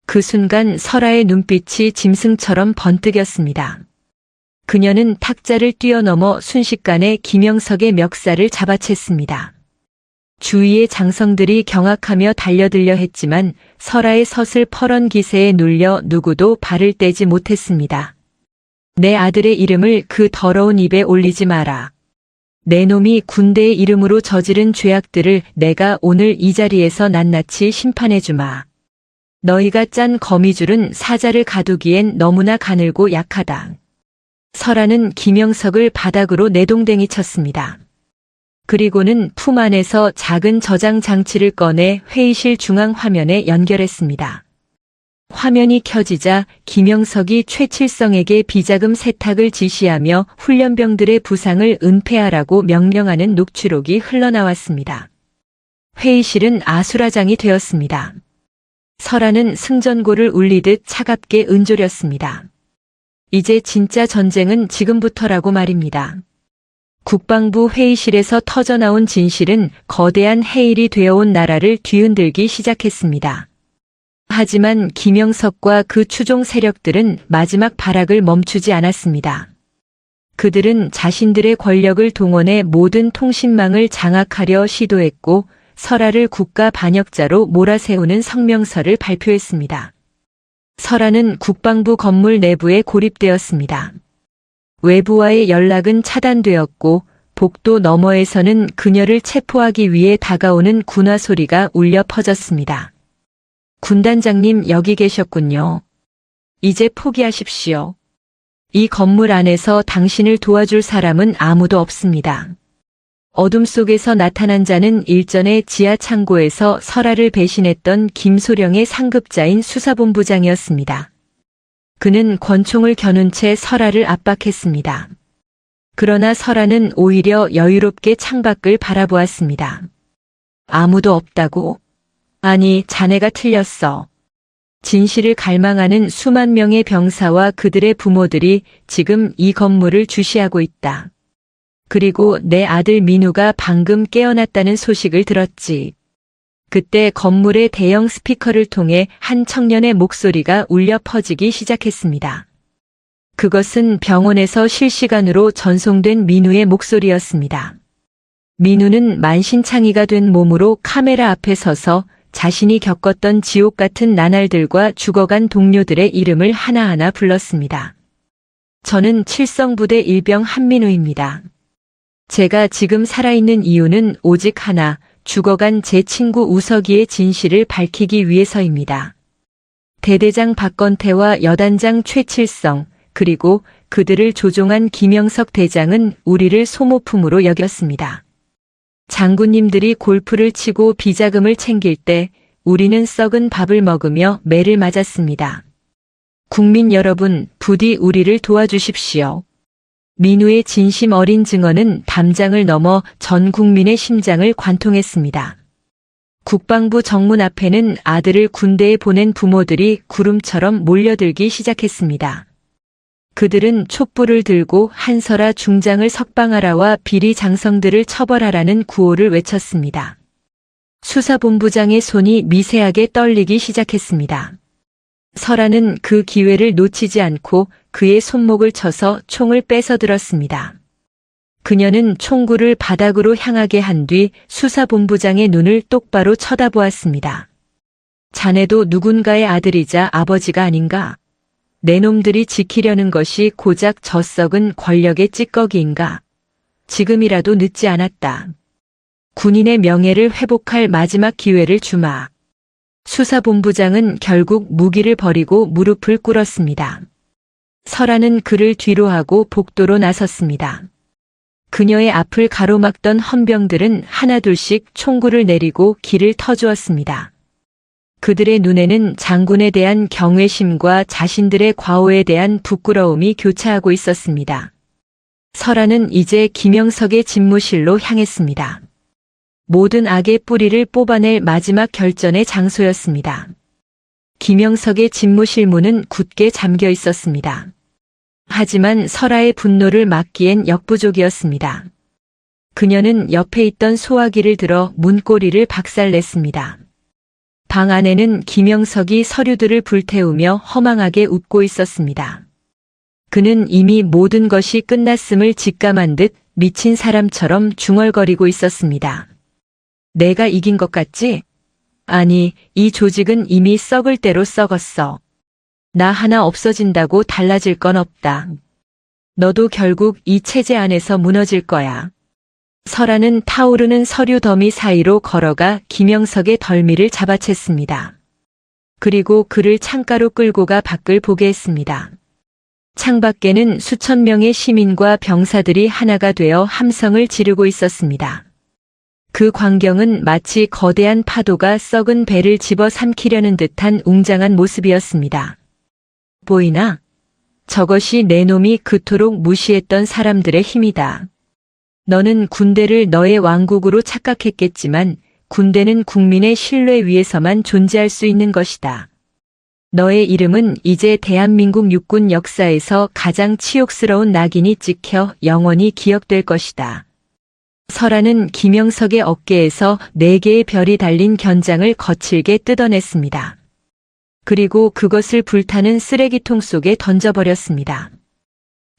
그 순간 설아의 눈빛이 짐승처럼 번뜩였습니다. 그녀는 탁자를 뛰어넘어 순식간에 김영석의 멱살을 잡아챘습니다. 주위의 장성들이 경악하며 달려들려 했지만 설아의 서슬퍼런 기세에 눌려 누구도 발을 떼지 못했습니다. 내 아들의 이름을 그 더러운 입에 올리지 마라. 내 놈이 군대의 이름으로 저지른 죄악들을 내가 오늘 이 자리에서 낱낱이 심판해주마. 너희가 짠 거미줄은 사자를 가두기엔 너무나 가늘고 약하다. 설아는 김영석을 바닥으로 내동댕이 쳤습니다. 그리고는 품 안에서 작은 저장 장치를 꺼내 회의실 중앙 화면에 연결했습니다. 화면이 켜지자 김영석이 최칠성에게 비자금 세탁을 지시하며 훈련병들의 부상을 은폐하라고 명령하는 녹취록이 흘러나왔습니다. 회의실은 아수라장이 되었습니다. 설아는 승전고를 울리듯 차갑게 은조렸습니다. 이제 진짜 전쟁은 지금부터라고 말입니다. 국방부 회의실에서 터져나온 진실은 거대한 해일이 되어온 나라를 뒤흔들기 시작했습니다. 하지만 김영석과 그 추종 세력들은 마지막 발악을 멈추지 않았습니다. 그들은 자신들의 권력을 동원해 모든 통신망을 장악하려 시도했고 설아를 국가 반역자로 몰아세우는 성명서를 발표했습니다. 설아는 국방부 건물 내부에 고립되었습니다. 외부와의 연락은 차단되었고 복도 너머에서는 그녀를 체포하기 위해 다가오는 군화 소리가 울려 퍼졌습니다. 군단장님 여기 계셨군요. 이제 포기하십시오. 이 건물 안에서 당신을 도와줄 사람은 아무도 없습니다. 어둠 속에서 나타난 자는 일전에 지하 창고에서 설아를 배신했던 김소령의 상급자인 수사본부장이었습니다. 그는 권총을 겨눈 채 설아를 압박했습니다. 그러나 설아는 오히려 여유롭게 창밖을 바라보았습니다. 아무도 없다고? 아니, 자네가 틀렸어. 진실을 갈망하는 수만 명의 병사와 그들의 부모들이 지금 이 건물을 주시하고 있다. 그리고 내 아들 민우가 방금 깨어났다는 소식을 들었지. 그때 건물의 대형 스피커를 통해 한 청년의 목소리가 울려 퍼지기 시작했습니다. 그것은 병원에서 실시간으로 전송된 민우의 목소리였습니다. 민우는 만신창이가 된 몸으로 카메라 앞에 서서 자신이 겪었던 지옥 같은 나날들과 죽어간 동료들의 이름을 하나하나 불렀습니다. 저는 칠성부대 일병 한민우입니다. 제가 지금 살아있는 이유는 오직 하나, 죽어간 제 친구 우석이의 진실을 밝히기 위해서입니다. 대대장 박건태와 여단장 최칠성, 그리고 그들을 조종한 김영석 대장은 우리를 소모품으로 여겼습니다. 장군님들이 골프를 치고 비자금을 챙길 때 우리는 썩은 밥을 먹으며 매를 맞았습니다. 국민 여러분, 부디 우리를 도와주십시오. 민우의 진심 어린 증언은 담장을 넘어 전 국민의 심장을 관통했습니다. 국방부 정문 앞에는 아들을 군대에 보낸 부모들이 구름처럼 몰려들기 시작했습니다. 그들은 촛불을 들고 한설아 중장을 석방하라와 비리 장성들을 처벌하라는 구호를 외쳤습니다. 수사본부장의 손이 미세하게 떨리기 시작했습니다. 설아는 그 기회를 놓치지 않고 그의 손목을 쳐서 총을 뺏어들었습니다. 그녀는 총구를 바닥으로 향하게 한 뒤 수사본부장의 눈을 똑바로 쳐다보았습니다. 자네도 누군가의 아들이자 아버지가 아닌가? 내 놈들이 지키려는 것이 고작 저 썩은 권력의 찌꺼기인가? 지금이라도 늦지 않았다. 군인의 명예를 회복할 마지막 기회를 주마. 수사본부장은 결국 무기를 버리고 무릎을 꿇었습니다. 설아는 그를 뒤로 하고 복도로 나섰습니다. 그녀의 앞을 가로막던 헌병들은 하나둘씩 총구를 내리고 길을 터주었습니다. 그들의 눈에는 장군에 대한 경외심과 자신들의 과오에 대한 부끄러움이 교차하고 있었습니다. 설아는 이제 김영석의 집무실로 향했습니다. 모든 악의 뿌리를 뽑아낼 마지막 결전의 장소였습니다. 김영석의 집무실 문은 굳게 잠겨 있었습니다. 하지만 설아의 분노를 막기엔 역부족이었습니다. 그녀는 옆에 있던 소화기를 들어 문고리를 박살냈습니다. 방 안에는 김영석이 서류들을 불태우며 허망하게 웃고 있었습니다. 그는 이미 모든 것이 끝났음을 직감한 듯 미친 사람처럼 중얼거리고 있었습니다. 내가 이긴 것 같지? 아니, 이 조직은 이미 썩을 대로 썩었어. 나 하나 없어진다고 달라질 건 없다. 너도 결국 이 체제 안에서 무너질 거야. 설아는 타오르는 서류 더미 사이로 걸어가 김영석의 덜미를 잡아챘습니다. 그리고 그를 창가로 끌고 가 밖을 보게 했습니다. 창밖에는 수천 명의 시민과 병사들이 하나가 되어 함성을 지르고 있었습니다. 그 광경은 마치 거대한 파도가 썩은 배를 집어삼키려는 듯한 웅장한 모습이었습니다. 보이나? 저것이 내 놈이 그토록 무시했던 사람들의 힘이다. 너는 군대를 너의 왕국으로 착각했겠지만 군대는 국민의 신뢰 위에서만 존재할 수 있는 것이다. 너의 이름은 이제 대한민국 육군 역사에서 가장 치욕스러운 낙인이 찍혀 영원히 기억될 것이다. 설아는 김영석의 어깨에서 4개의 별이 달린 견장을 거칠게 뜯어냈습니다. 그리고 그것을 불타는 쓰레기통 속에 던져버렸습니다.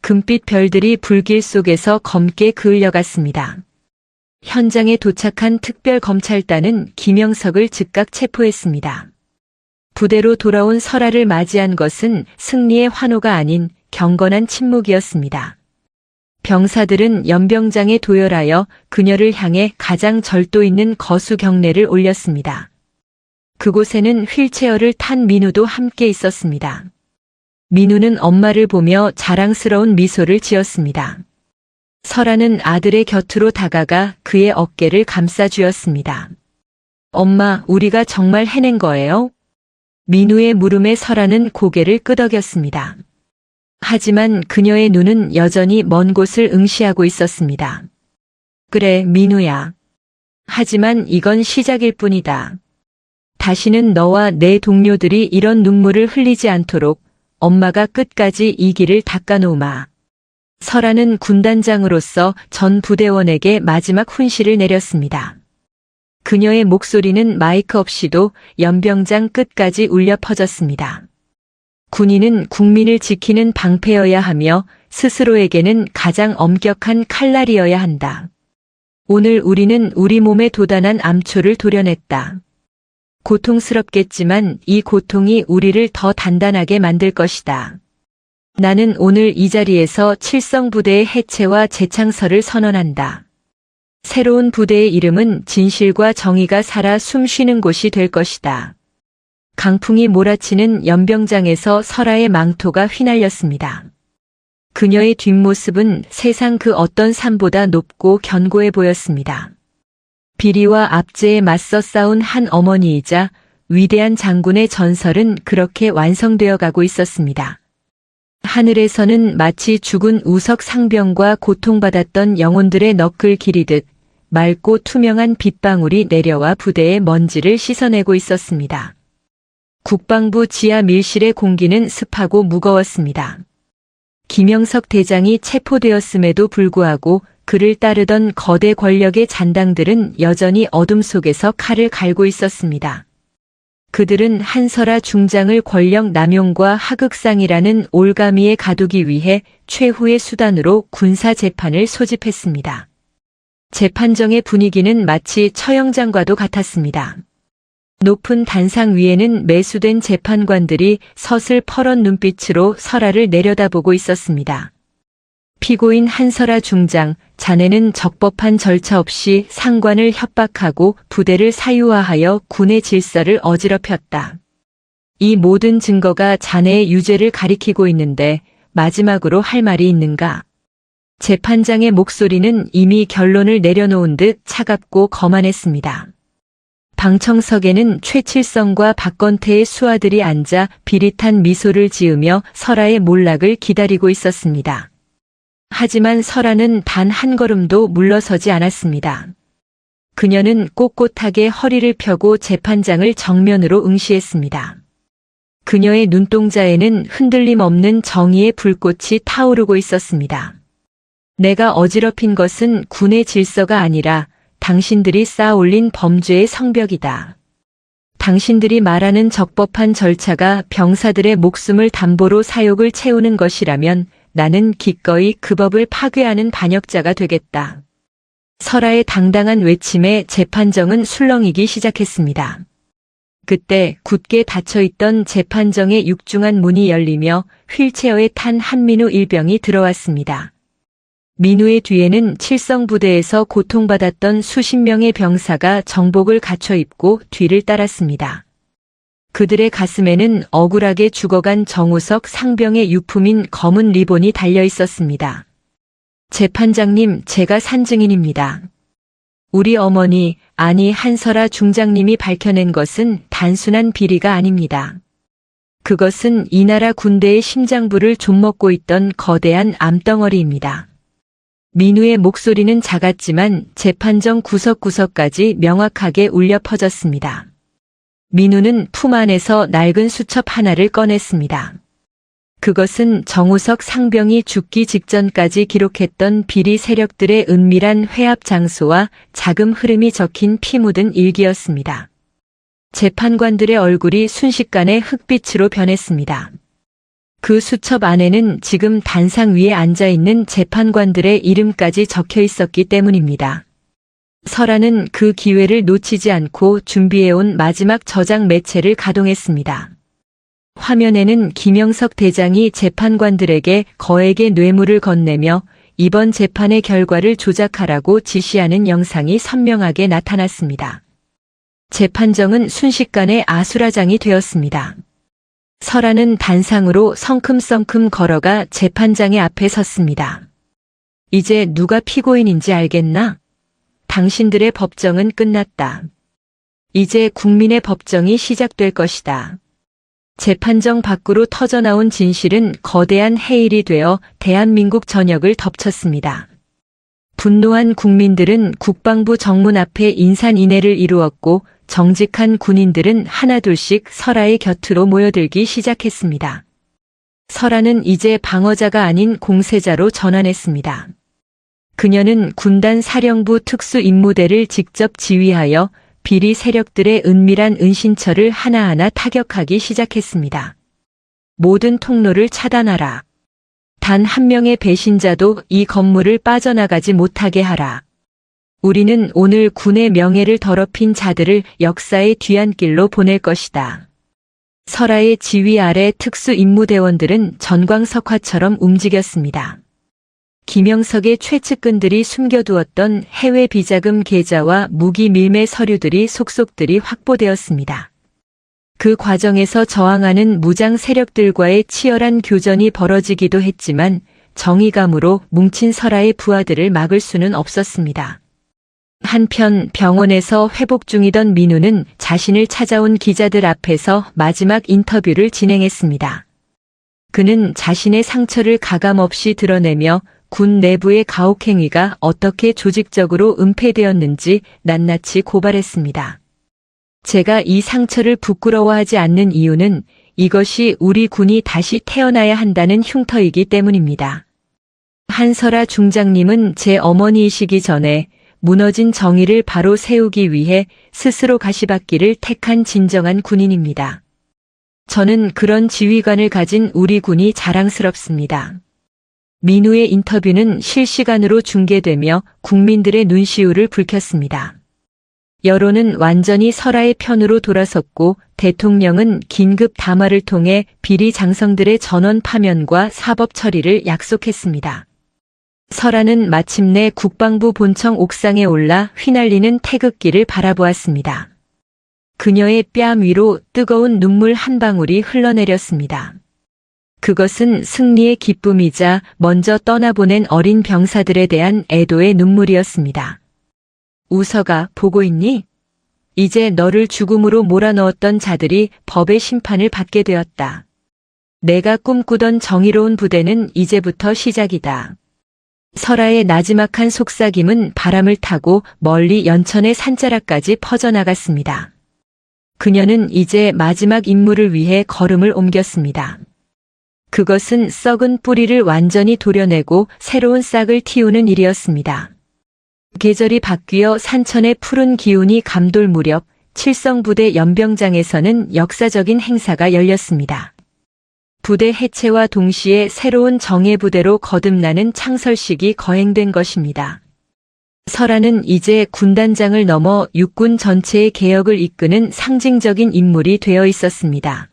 금빛 별들이 불길 속에서 검게 그을려갔습니다. 현장에 도착한 특별검찰단은 김영석을 즉각 체포했습니다. 부대로 돌아온 설아를 맞이한 것은 승리의 환호가 아닌 경건한 침묵이었습니다. 병사들은 연병장에 도열하여 그녀를 향해 가장 절도 있는 거수 경례를 올렸습니다. 그곳에는 휠체어를 탄 민우도 함께 있었습니다. 민우는 엄마를 보며 자랑스러운 미소를 지었습니다. 설아는 아들의 곁으로 다가가 그의 어깨를 감싸주었습니다. 엄마, 우리가 정말 해낸 거예요? 민우의 물음에 설아는 고개를 끄덕였습니다. 하지만 그녀의 눈은 여전히 먼 곳을 응시하고 있었습니다. 그래, 민우야. 하지만 이건 시작일 뿐이다. 다시는 너와 내 동료들이 이런 눈물을 흘리지 않도록 엄마가 끝까지 이 길을 닦아놓으마. 설아는 군단장으로서 전 부대원에게 마지막 훈시를 내렸습니다. 그녀의 목소리는 마이크 없이도 연병장 끝까지 울려 퍼졌습니다. 군인은 국민을 지키는 방패여야 하며 스스로에게는 가장 엄격한 칼날이어야 한다. 오늘 우리는 우리 몸에 도단한 암초를 도려냈다. 고통스럽겠지만 이 고통이 우리를 더 단단하게 만들 것이다. 나는 오늘 이 자리에서 칠성부대의 해체와 재창설을 선언한다. 새로운 부대의 이름은 진실과 정의가 살아 숨쉬는 곳이 될 것이다. 강풍이 몰아치는 연병장에서 설아의 망토가 휘날렸습니다. 그녀의 뒷모습은 세상 그 어떤 산보다 높고 견고해 보였습니다. 비리와 압제에 맞서 싸운 한 어머니이자 위대한 장군의 전설은 그렇게 완성되어 가고 있었습니다. 하늘에서는 마치 죽은 우석 상병과 고통받았던 영혼들의 너클 기리듯 맑고 투명한 빗방울이 내려와 부대의 먼지를 씻어내고 있었습니다. 국방부 지하 밀실의 공기는 습하고 무거웠습니다. 김영석 대장이 체포되었음에도 불구하고 그를 따르던 거대 권력의 잔당들은 여전히 어둠 속에서 칼을 갈고 있었습니다. 그들은 한설아 중장을 권력 남용과 하극상이라는 올가미에 가두기 위해 최후의 수단으로 군사 재판을 소집했습니다. 재판정의 분위기는 마치 처형장과도 같았습니다. 높은 단상 위에는 매수된 재판관들이 서슬퍼런 눈빛으로 설아를 내려다보고 있었습니다. 피고인 한설아 중장, 자네는 적법한 절차 없이 상관을 협박하고 부대를 사유화하여 군의 질서를 어지럽혔다. 이 모든 증거가 자네의 유죄를 가리키고 있는데 마지막으로 할 말이 있는가? 재판장의 목소리는 이미 결론을 내려놓은 듯 차갑고 거만했습니다. 방청석에는 최칠성과 박건태의 수하들이 앉아 비릿한 미소를 지으며 설아의 몰락을 기다리고 있었습니다. 하지만 설아는 단 한 걸음도 물러서지 않았습니다. 그녀는 꼿꼿하게 허리를 펴고 재판장을 정면으로 응시했습니다. 그녀의 눈동자에는 흔들림 없는 정의의 불꽃이 타오르고 있었습니다. 내가 어지럽힌 것은 군의 질서가 아니라 당신들이 쌓아올린 범죄의 성벽이다. 당신들이 말하는 적법한 절차가 병사들의 목숨을 담보로 사욕을 채우는 것이라면 나는 기꺼이 그 법을 파괴하는 반역자가 되겠다. 설아의 당당한 외침에 재판정은 술렁이기 시작했습니다. 그때 굳게 닫혀있던 재판정의 육중한 문이 열리며 휠체어에 탄 한민우 일병이 들어왔습니다. 민우의 뒤에는 칠성부대에서 고통받았던 수십 명의 병사가 정복을 갖춰 입고 뒤를 따랐습니다. 그들의 가슴에는 억울하게 죽어간 정우석 상병의 유품인 검은 리본이 달려 있었습니다. 재판장님, 제가 산증인입니다. 우리 어머니, 아니 한설아 중장님이 밝혀낸 것은 단순한 비리가 아닙니다. 그것은 이 나라 군대의 심장부를 좀먹고 있던 거대한 암덩어리입니다. 민우의 목소리는 작았지만 재판정 구석구석까지 명확하게 울려 퍼졌습니다. 민우는 품 안에서 낡은 수첩 하나를 꺼냈습니다. 그것은 정우석 상병이 죽기 직전까지 기록했던 비리 세력들의 은밀한 회합 장소와 자금 흐름이 적힌 피 묻은 일기였습니다. 재판관들의 얼굴이 순식간에 흑빛으로 변했습니다. 그 수첩 안에는 지금 단상 위에 앉아있는 재판관들의 이름까지 적혀 있었기 때문입니다. 설아는 그 기회를 놓치지 않고 준비해온 마지막 저장 매체를 가동했습니다. 화면에는 김영석 대장이 재판관들에게 거액의 뇌물을 건네며 이번 재판의 결과를 조작하라고 지시하는 영상이 선명하게 나타났습니다. 재판정은 순식간에 아수라장이 되었습니다. 설아는 단상으로 성큼성큼 걸어가 재판장의 앞에 섰습니다. 이제 누가 피고인인지 알겠나? 당신들의 법정은 끝났다. 이제 국민의 법정이 시작될 것이다. 재판정 밖으로 터져나온 진실은 거대한 해일이 되어 대한민국 전역을 덮쳤습니다. 분노한 국민들은 국방부 정문 앞에 인산인해를 이루었고 정직한 군인들은 하나둘씩 설아의 곁으로 모여들기 시작했습니다. 설아는 이제 방어자가 아닌 공세자로 전환했습니다. 그녀는 군단 사령부 특수임무대를 직접 지휘하여 비리 세력들의 은밀한 은신처를 하나하나 타격하기 시작했습니다. 모든 통로를 차단하라. 단 한 명의 배신자도 이 건물을 빠져나가지 못하게 하라. 우리는 오늘 군의 명예를 더럽힌 자들을 역사의 뒤안길로 보낼 것이다. 설아의 지휘 아래 특수임무대원들은 전광석화처럼 움직였습니다. 김영석의 최측근들이 숨겨두었던 해외 비자금 계좌와 무기 밀매 서류들이 속속들이 확보되었습니다. 그 과정에서 저항하는 무장 세력들과의 치열한 교전이 벌어지기도 했지만 정의감으로 뭉친 설아의 부하들을 막을 수는 없었습니다. 한편 병원에서 회복 중이던 민우는 자신을 찾아온 기자들 앞에서 마지막 인터뷰를 진행했습니다. 그는 자신의 상처를 가감없이 드러내며 군 내부의 가혹행위가 어떻게 조직적으로 은폐되었는지 낱낱이 고발했습니다. 제가 이 상처를 부끄러워하지 않는 이유는 이것이 우리 군이 다시 태어나야 한다는 흉터이기 때문입니다. 한설아 중장님은 제 어머니이시기 전에 무너진 정의를 바로 세우기 위해 스스로 가시밭길을 택한 진정한 군인입니다. 저는 그런 지휘관을 가진 우리 군이 자랑스럽습니다. 민우의 인터뷰는 실시간으로 중계되며 국민들의 눈시울을 붉혔습니다. 여론은 완전히 설아의 편으로 돌아섰고 대통령은 긴급 담화를 통해 비리 장성들의 전원 파면과 사법 처리를 약속했습니다. 설아는 마침내 국방부 본청 옥상에 올라 휘날리는 태극기를 바라보았습니다. 그녀의 뺨 위로 뜨거운 눈물 한 방울이 흘러내렸습니다. 그것은 승리의 기쁨이자 먼저 떠나보낸 어린 병사들에 대한 애도의 눈물이었습니다. 우서가 보고 있니? 이제 너를 죽음으로 몰아넣었던 자들이 법의 심판을 받게 되었다. 내가 꿈꾸던 정의로운 부대는 이제부터 시작이다. 설아의 나지막한 속삭임은 바람을 타고 멀리 연천의 산자락까지 퍼져나갔습니다. 그녀는 이제 마지막 임무를 위해 걸음을 옮겼습니다. 그것은 썩은 뿌리를 완전히 도려내고 새로운 싹을 틔우는 일이었습니다. 계절이 바뀌어 산천의 푸른 기운이 감돌 무렵 칠성부대 연병장에서는 역사적인 행사가 열렸습니다. 부대 해체와 동시에 새로운 정예부대로 거듭나는 창설식이 거행된 것입니다. 설아는 이제 군단장을 넘어 육군 전체의 개혁을 이끄는 상징적인 인물이 되어 있었습니다.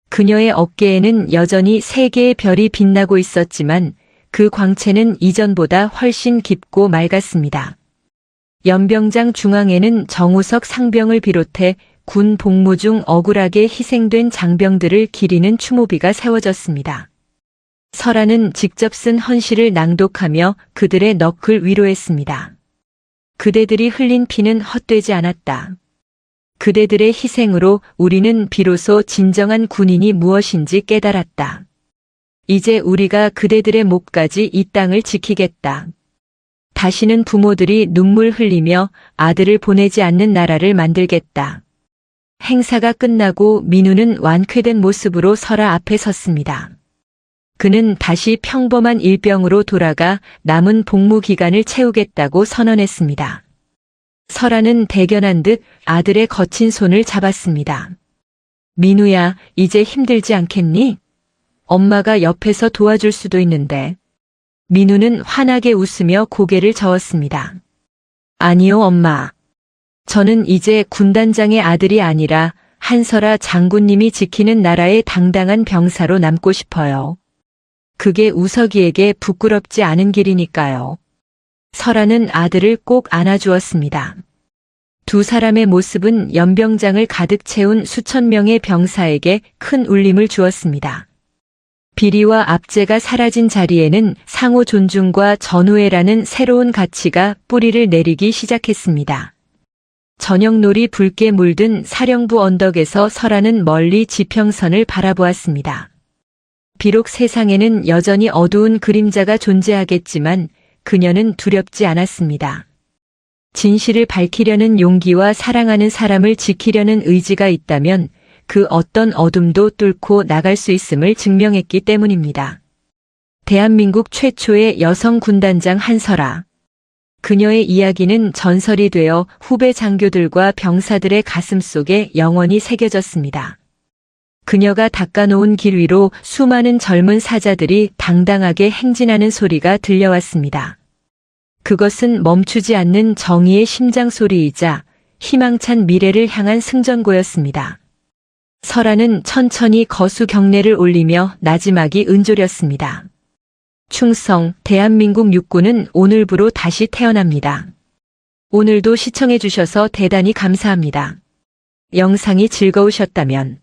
그녀의 어깨에는 여전히 세 개의 별이 빛나고 있었지만 그 광채는 이전보다 훨씬 깊고 맑았습니다. 연병장 중앙에는 정우석 상병을 비롯해 군 복무 중 억울하게 희생된 장병들을 기리는 추모비가 세워졌습니다. 설아는 직접 쓴 헌시를 낭독하며 그들의 넋을 위로했습니다. 그대들이 흘린 피는 헛되지 않았다. 그대들의 희생으로 우리는 비로소 진정한 군인이 무엇인지 깨달았다. 이제 우리가 그대들의 목까지 이 땅을 지키겠다. 다시는 부모들이 눈물 흘리며 아들을 보내지 않는 나라를 만들겠다. 행사가 끝나고 민우는 완쾌된 모습으로 설아 앞에 섰습니다. 그는 다시 평범한 일병으로 돌아가 남은 복무 기간을 채우겠다고 선언했습니다. 설아는 대견한 듯 아들의 거친 손을 잡았습니다. 민우야, 이제 힘들지 않겠니? 엄마가 옆에서 도와줄 수도 있는데. 민우는 환하게 웃으며 고개를 저었습니다. 아니요, 엄마. 저는 이제 군단장의 아들이 아니라 한설아 장군님이 지키는 나라의 당당한 병사로 남고 싶어요. 그게 우석이에게 부끄럽지 않은 길이니까요. 설아는 아들을 꼭 안아주었습니다. 두 사람의 모습은 연병장을 가득 채운 수천 명의 병사에게 큰 울림을 주었습니다. 비리와 압제가 사라진 자리에는 상호 존중과 전우애라는 새로운 가치가 뿌리를 내리기 시작했습니다. 저녁놀이 붉게 물든 사령부 언덕에서 설아는 멀리 지평선을 바라보았습니다. 비록 세상에는 여전히 어두운 그림자가 존재하겠지만 그녀는 두렵지 않았습니다. 진실을 밝히려는 용기와 사랑하는 사람을 지키려는 의지가 있다면 그 어떤 어둠도 뚫고 나갈 수 있음을 증명했기 때문입니다. 대한민국 최초의 여성 군단장 한설아. 그녀의 이야기는 전설이 되어 후배 장교들과 병사들의 가슴 속에 영원히 새겨졌습니다. 그녀가 닦아놓은 길 위로 수많은 젊은 사자들이 당당하게 행진하는 소리가 들려왔습니다. 그것은 멈추지 않는 정의의 심장 소리이자 희망찬 미래를 향한 승전고였습니다. 설아는 천천히 거수 경례를 올리며 나지막이 은조렸습니다. 충성, 대한민국 육군은 오늘부로 다시 태어납니다. 오늘도 시청해주셔서 대단히 감사합니다. 영상이 즐거우셨다면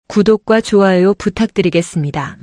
구독과 좋아요 부탁드리겠습니다.